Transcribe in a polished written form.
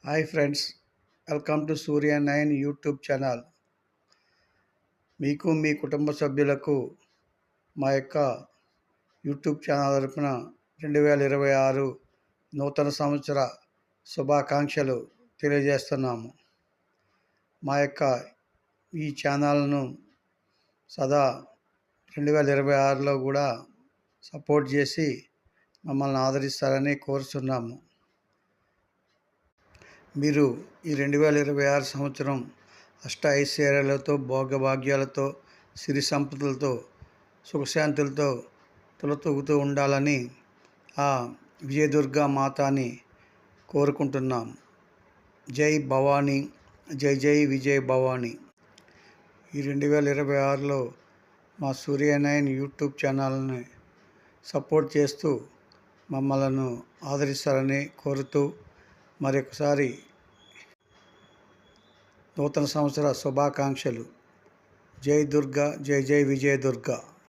Hi friends, welcome to Surya 9 YouTube channel. మీకు మీ కుటుంబ సభ్యులకు మా యొక్క యూట్యూబ్ ఛానల్ తరపున 2026 నూతన సంవత్సర శుభాకాంక్షలు తెలియజేస్తున్నాము. మా యొక్క ఈ ఛానల్ను సదా 2026లో కూడా సపోర్ట్ చేసి మమ్మల్ని ఆదరిస్తారని కోరుతున్నాము. మీరు ఈ 2026 సంవత్సరం అష్ట ఐశ్వర్యాలతో, భోగభాగ్యాలతో, సిరి సంపదలతో, సుఖశాంతులతో తులతూగుతూ ఉండాలని ఆ విజయదుర్గా మాతాని కోరుకుంటున్నాం. జై భవానీ, జై జై విజయ్ భవానీ. ఈ 2026లో మా సూర్య 9 యూట్యూబ్ ఛానల్ని సపోర్ట్ చేస్తూ మమ్మల్ని ఆదరిస్తారని కోరుతూ మరొకసారి నూతన సంవత్సర శుభాకాంక్షలు. జై దుర్గా, జై జై విజయ దుర్గా.